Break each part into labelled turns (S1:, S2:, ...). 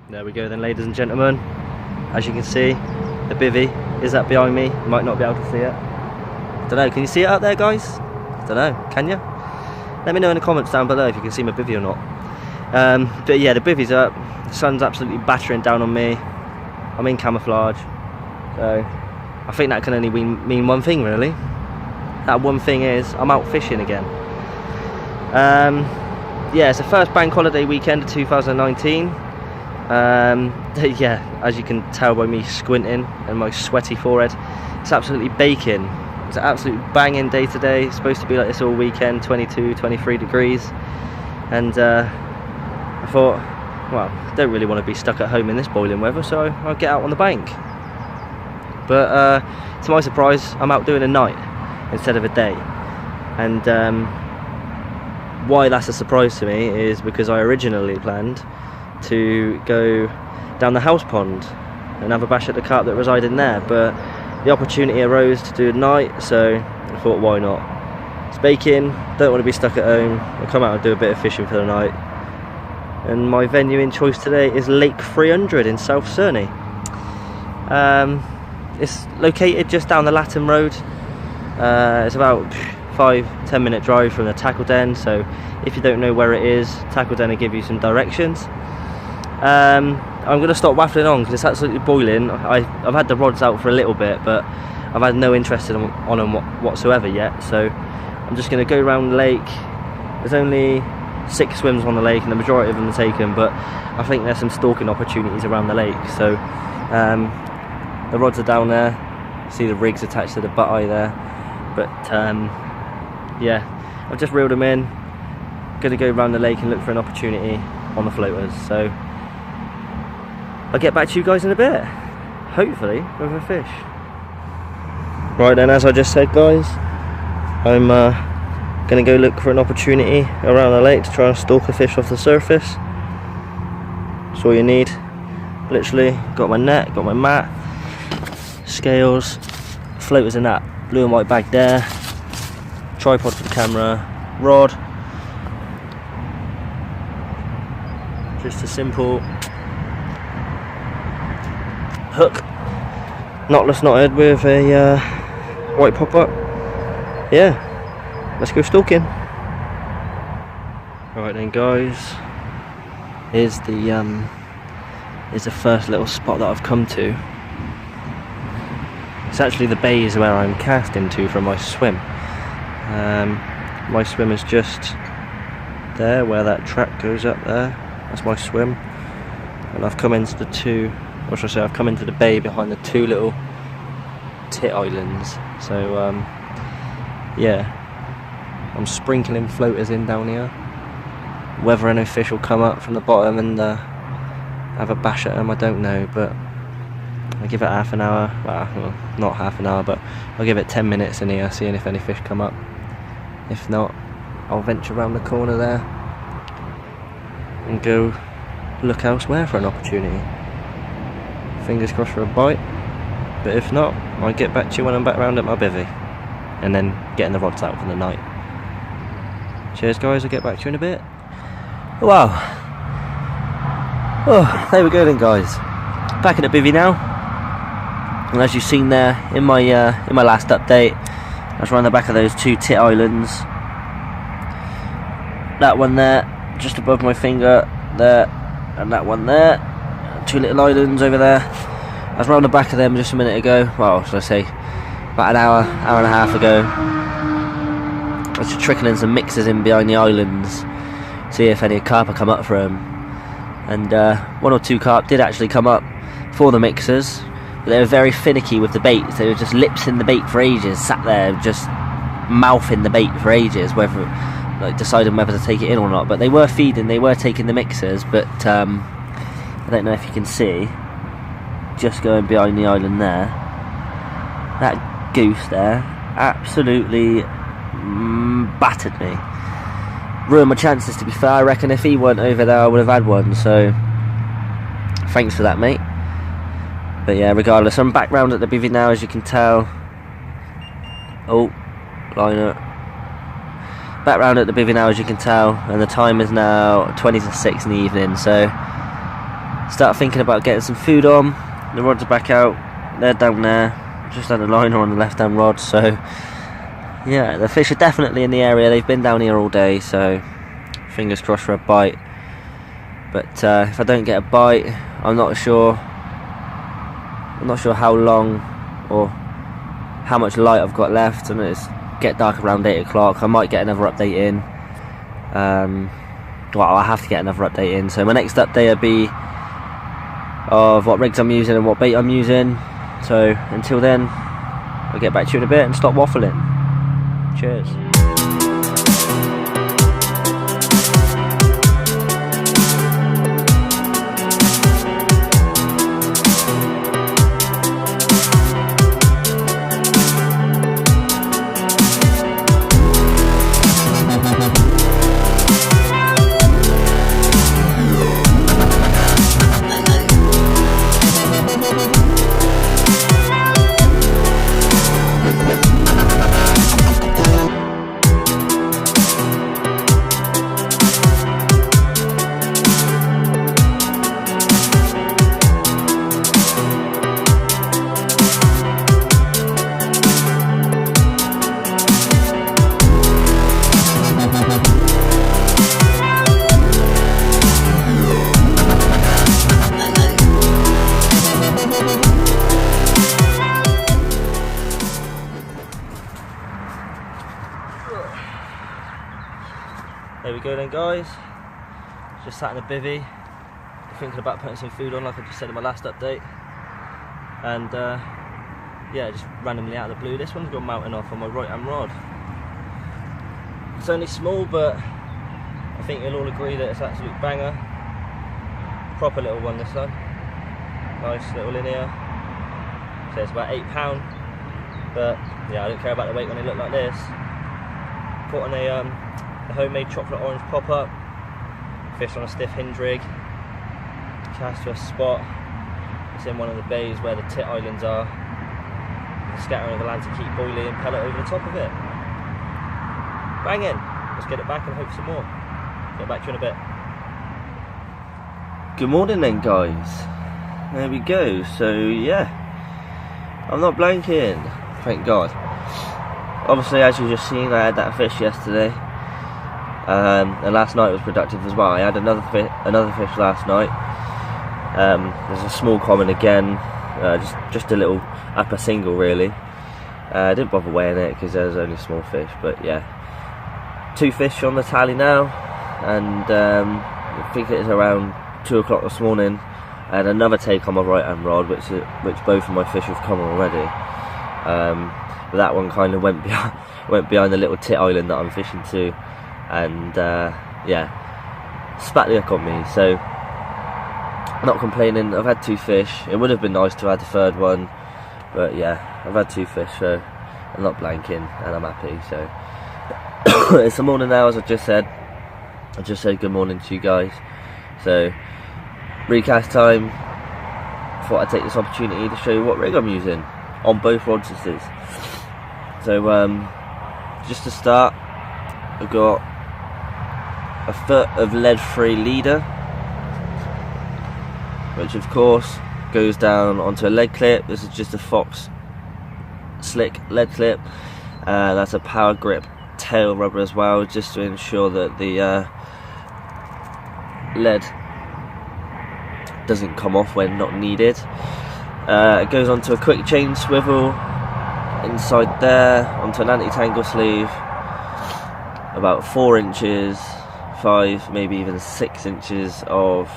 S1: There we go then, ladies and gentlemen. As you can see, the bivvy is that behind me. You might not be able to see it. Don't know, can you see it out there, guys? Don't know, can you? Let me know in the comments down below if you can see my bivvy or not. But yeah, the bivvy's up. The sun's absolutely battering down on me. I'm in camouflage. So I think that can only mean one thing, really. That one thing is I'm out fishing again. Yeah, it's the first bank holiday weekend of 2019. Yeah, as you can tell by me squinting and my sweaty forehead, it's absolutely baking. It's an absolute banging day today. It's supposed to be like this all weekend, 22, 23 degrees. And I thought, well, I don't really want to be stuck at home in this boiling weather, so I'll get out on the bank. But to my surprise, I'm out doing a night instead of a day. And why that's a surprise to me is because I originally planned to go down the house pond and have a bash at the carp that reside in there, but the opportunity arose to do a night, so I thought, why not? It's baking, don't want to be stuck at home. I'll come out and do a bit of fishing for the night. And my venue in choice today is Lake 300 in South Cerney. It's located just down the Latham Road. It's about 5-10 minute drive from the tackle den, so if you don't know where it is, tackle den will give you some directions. I'm going to stop waffling on because it's absolutely boiling. I've had the rods out for a little bit, but I've had no interest on them whatsoever yet, so I'm just going to go around the lake. There's only 6 swims on the lake and the majority of them are taken, but I think there's some stalking opportunities around the lake, so the rods are down there. See the rigs attached to the butt eye there, but yeah, I've just reeled them in. Going to go around the lake and look for an opportunity on the floaters, so I'll get back to you guys in a bit, hopefully with a fish. Right then, as I just said, guys, I'm going to go look for an opportunity around the lake to try and stalk a fish off the surface. That's all you need, literally. Got my net, got my mat, scales, floaters in that blue and white bag there, tripod for the camera, rod, just a simple hook, knotless knotted with a white pop-up. Yeah, let's go stalking. Right then, guys, here's the first little spot that I've come to. It's actually the bays where I'm casting to from my swim. My swim is just there where that track goes up there. That's my swim, and I've come into I've come into the bay behind the 2 little tit islands. So yeah, I'm sprinkling floaters in down here. Whether any fish will come up from the bottom and have a bash at them, I don't know, but I'll give it half an hour. Well, not half an hour, but I'll give it 10 minutes in here, seeing if any fish come up. If not, I'll venture around the corner there and go look elsewhere for an opportunity. Fingers crossed for a bite, but if not, I'll get back to you when I'm back round at my bivvy and then getting the rods out for the night. Cheers, guys, I'll get back to you in a bit. Wow. Oh, there we go then, guys. Back at the bivvy now, and as you've seen there in my last update, I was around the back of those 2 tit islands. That one there, just above my finger there, and that one there. 2 little islands over there. I was round the back of them just a minute ago. Well, should I say, about an hour and a half ago. I was just trickling some mixers in behind the islands, see if any carp had come up for them. And 1 or 2 carp did actually come up for the mixers, but they were very finicky with the bait. They were just lipsing the bait for ages, sat there just mouthing the bait for ages, whether like deciding whether to take it in or not. But they were feeding, they were taking the mixers, but I don't know if you can see, just going behind the island there, that goose there absolutely battered me. Ruined my chances, to be fair. I reckon if he weren't over there I would have had one, so thanks for that, mate. But yeah, regardless, I'm back round at the bivvy now, as you can tell. Oh, liner. Back round at the bivvy now, as you can tell, and the time is now 20 to 6 in the evening, so start thinking about getting some food on. The rods are back out, they're down there, just had a liner on the left hand rod, so yeah, the fish are definitely in the area. They've been down here all day, so fingers crossed for a bite. But if I don't get a bite, I'm not sure how long or how much light I've got left, and it's get dark around 8 o'clock. I might get another update in. Well, I'll have to get another update in, so my next update will be of what rigs I'm using and what bait I'm using. So until then, I'll get back to you in a bit and stop waffling. Cheers. There we go then, guys. Just sat in a bivvy, thinking about putting some food on like I just said in my last update. And yeah, just randomly out of the blue, this one's gone mounting off on my right hand rod. It's only small, but I think you'll all agree that it's an absolute banger. Proper little one this one. Nice little linear. So it's about £8, but yeah, I don't care about the weight when they look like this. Caught on a homemade chocolate orange pop-up, fish on a stiff hinge rig, cast to a spot. It's in one of the bays where the tit islands are. The scattering of Atlantic heat boilie and pellet over the top of it. Banging! Let's get it back and hope some more. Get back to you in a bit. Good morning then, guys. There we go. So yeah, I'm not blanking, thank God. Obviously, as you just seen, I had that fish yesterday. And last night was productive as well. I had another fish last night. There's a small common again, just a little upper single really. I didn't bother weighing it because there was only small fish, but yeah, 2 fish on the tally now, and I think it is around 2 o'clock this morning. I had another take on my right hand rod, which both of my fish have come on already. But that one kind of went behind the little tit island that I'm fishing to. And yeah, spat the hook on me, so not complaining. I've had 2 fish. It would have been nice to have had the third one, but yeah, I've had 2 fish, so I'm not blanking and I'm happy. So it's the morning now, as I just said good morning to you guys. So recast time. Thought I'd take this opportunity to show you what rig I'm using on both rods this is. So just to start, I've got a foot of lead-free leader, which of course goes down onto a lead clip. This is just a Fox slick lead clip. That's a power grip tail rubber as well, just to ensure that the lead doesn't come off when not needed. It goes onto a quick chain swivel inside there, onto an anti-tangle sleeve, about 4 inches, 5, maybe even 6 inches of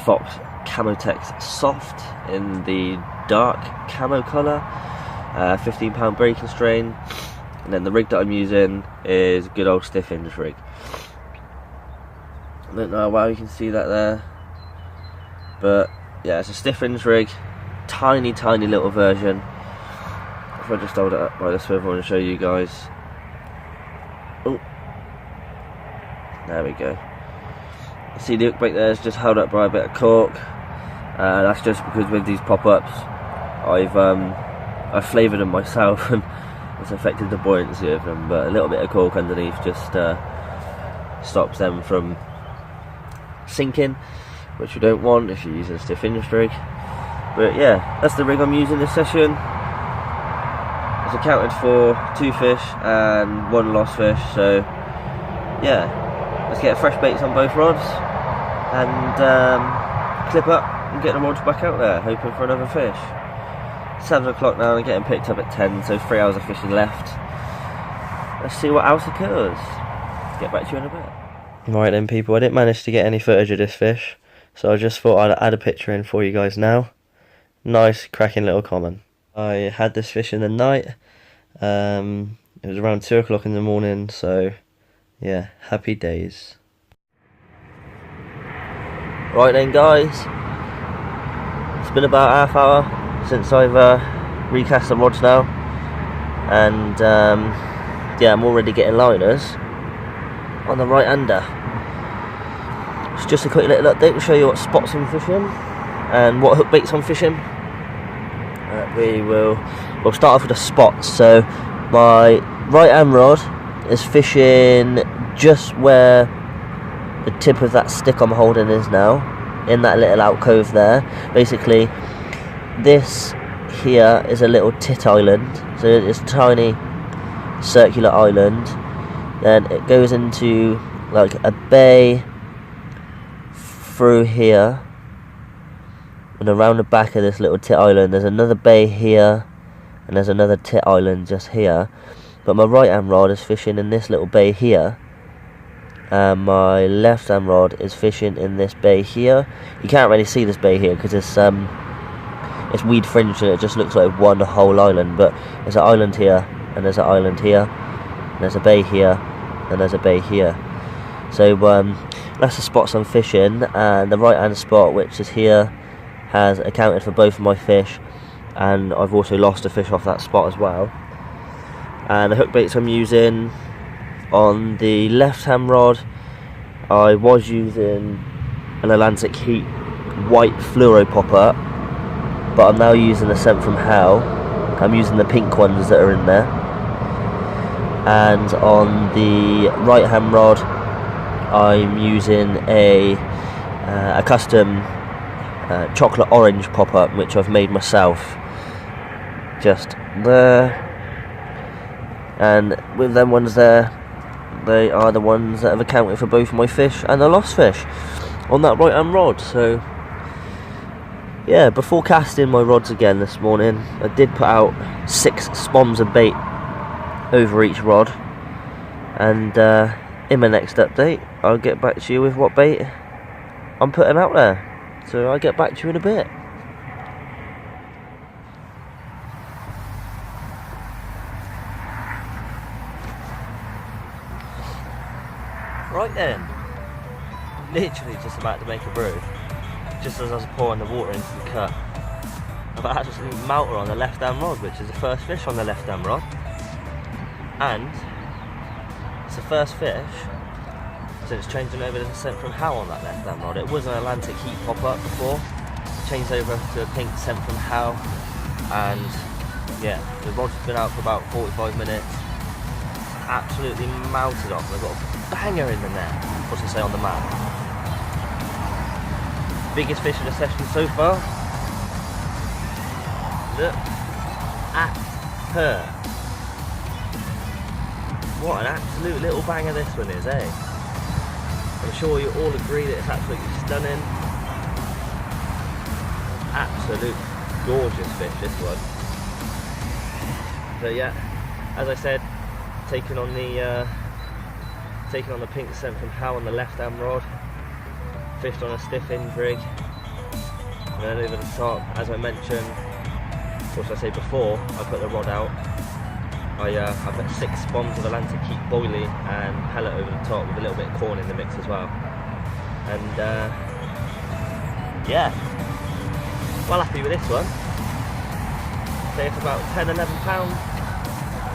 S1: Fox Camotex Soft in the dark camo colour, 15-pound breaking strain, and then the rig that I'm using is a good old stiff hinge rig. I don't know how you can see that there, but yeah, it's a stiff hinge rig, tiny little version. If I just hold it up by the swivel and show you guys. Oh, there we go. See the hook break there is just held up by a bit of cork. That's just because with these pop-ups I've flavoured them myself and it's affected the buoyancy of them, but a little bit of cork underneath just stops them from sinking. which you don't want if you're using a stiff hinged rig. But yeah, that's the rig I'm using this session. It's accounted for 2 fish and 1 lost fish, so yeah, let's get fresh baits on both rods and clip up and get the rods back out there, hoping for another fish. 7 o'clock now and getting picked up at 10, so 3 hours of fishing left. Let's see what else occurs. Get back to you in a bit. Right then people, I didn't manage to get any footage of this fish, so I just thought I'd add a picture in for you guys now. Nice cracking little common. I had this fish in the night. It was around 2 o'clock in the morning, so yeah, happy days. Right then guys, it's been about half hour since I've recast the rods now, and yeah, I'm already getting liners on the right hander. It's just a quick little update to show you what spots I'm fishing and what hook baits I'm fishing. We'll start off with the spots. So my right hand rod is fishing just where the tip of that stick I'm holding is now, in that little alcove there. Basically this here is a little tit island, so it's a tiny circular island. Then it goes into like a bay through here, and around the back of this little tit island there's another bay here, and there's another tit island just here. But my right hand rod is fishing in this little bay here, and my left hand rod is fishing in this bay here. You can't really see this bay here because it's weed fringed and it just looks like one whole island, but there's an island here, and there's an island here, and there's a bay here, and there's a bay here. So that's the spots I'm fishing, and the right hand spot, which is here, has accounted for both of my fish, and I've also lost a fish off that spot as well. And the hook baits I'm using on the left hand rod, I was using an Atlantic Heat white fluoro popper, but I'm now using a scent from hell. I'm using the pink ones that are in there. And on the right hand rod I'm using a custom chocolate orange pop-up, which I've made myself, just there. And with them ones there, they are the ones that have accounted for both my fish and the lost fish on that right hand rod. So yeah, before casting my rods again this morning, I did put out 6 spoms of bait over each rod, and in my next update I'll get back to you with what bait I'm putting out there. So I'll get back to you in a bit. Right then, literally just about to make a brew, just as I was pouring the water into the cup. I've actually melted on the left hand rod, which is the first fish on the left hand rod, and it's the first fish since changing over to the scent from How on that left hand rod. It was an Atlantic Heat pop-up before, changed over to a pink scent from How, and yeah, the rod's been out for about 45 minutes. Absolutely melted off, and I've got a banger in the net, what's to say on the map. Biggest fish of the session so far. Look at her. What an absolute little banger this one is, eh? I'm sure you all agree that it's absolutely stunning. Absolute gorgeous fish, this one. So yeah, as I said, taking on the pink scent from How on the left hand rod, fished on a stiff hinge rig, and then over the top, as I mentioned, what should I say, before I put the rod out, I put 6 spoms of Atlantic Heat boilie and pellet over the top with a little bit of corn in the mix as well. And yeah, well happy with this one. Say it's about 10-11 pounds,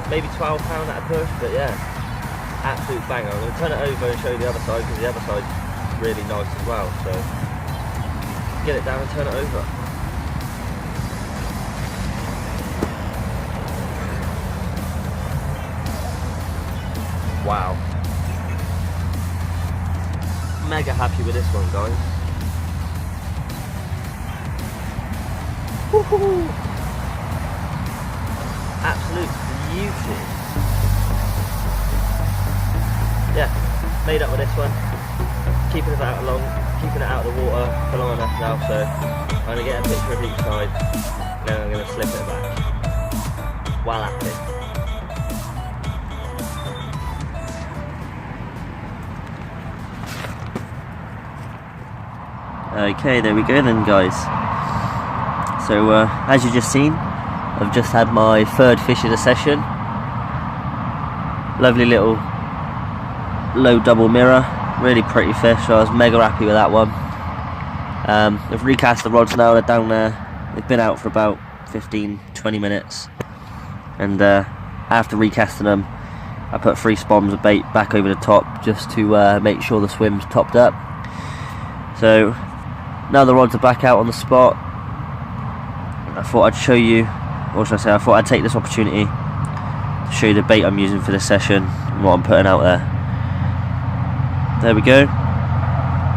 S1: maybe 12 pound at a push, but yeah, absolute banger. I'm going to turn it over and show you the other side, because the other side's really nice as well. So get it down and turn it over. Wow. Mega happy with this one, guys. Woohoo! Absolute beauty. Yeah, made up with this one. Keeping it out of the water for long enough now, so I'm going to get a picture of each side, and then I'm going to slip it back. While at it. Okay, there we go then, guys. So as you've just seen, I've just had my third fish of the session. Lovely little low double mirror, really pretty fish, so I was mega happy with that one. I've recast the rods now, they're down there. They've been out for about 15-20 minutes, and after recasting them I put 3 spombs of bait back over the top just to make sure the swim's topped up. So now the rods are back out on the spot, I thought I'd show you, or should I say, I thought I'd take this opportunity to show you the bait I'm using for this session and what I'm putting out there. There we go.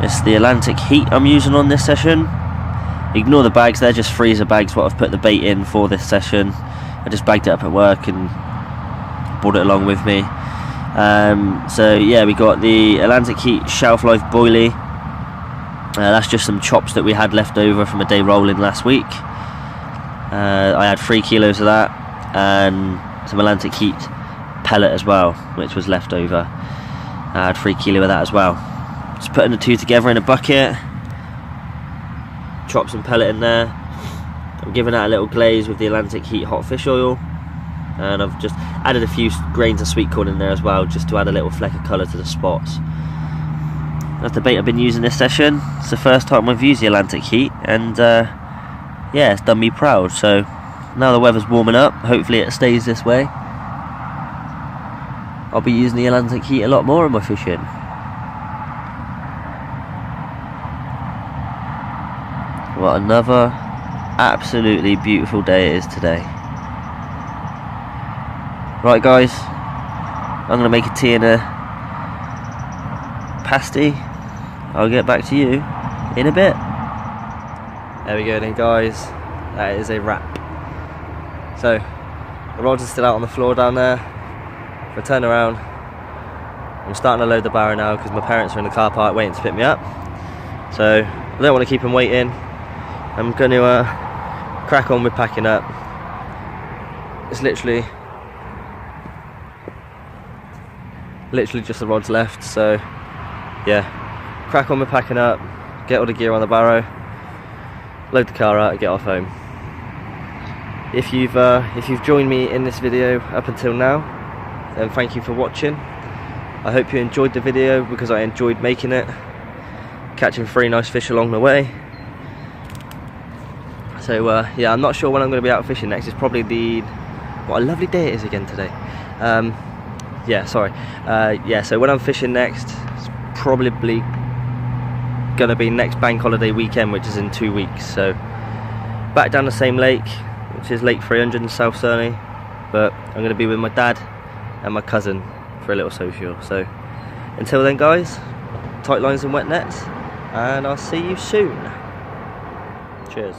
S1: It's the Atlantic Heat I'm using on this session. Ignore the bags, they're just freezer bags what I've put the bait in for this session. I just bagged it up at work and brought it along with me. So yeah, we got the Atlantic Heat Shelf Life Boilie. That's just some chops that we had left over from a day rolling last week. I had 3 kilos of that, and some Atlantic Heat pellet as well, which was left over. I had 3 kilo of that as well. Just putting the two together in a bucket, chop some pellet in there. I'm giving that a little glaze with the Atlantic Heat hot fish oil, and I've just added a few grains of sweet corn in there as well, just to add a little fleck of colour to the spots. That's the bait I've been using this session. It's the first time I've used the Atlantic Heat, and yeah, it's done me proud. So now the weather's warming up, hopefully it stays this way. I'll be using the Atlantic Heat a lot more in my fishing. What another absolutely beautiful day it is today. Right guys, I'm going to make a tea and a pasty. I'll get back to you in a bit. There we go then guys, that is a wrap. So the rods are still out on the floor down there. If I turn around, I'm starting to load the barrow now because my parents are in the car park waiting to pick me up. So I don't want to keep them waiting. I'm going to crack on with packing up. It's literally just the rods left, so yeah, crack on with packing up, get all the gear on the barrow, load the car out and get off home. If you've joined me in this video up until now, then thank you for watching. I hope you enjoyed the video because I enjoyed making it, catching 3 nice fish along the way. So yeah, I'm not sure when I'm going to be out fishing next. It's probably what a lovely day it is again today. Yeah, sorry. Yeah, so when I'm fishing next, it's probably going to be next bank holiday weekend, which is in 2 weeks. So back down the same lake, which is Lake 300 in South Cerney, but I'm going to be with my dad and my cousin for a little social. So until then guys, tight lines and wet nets, and I'll see you soon. Cheers.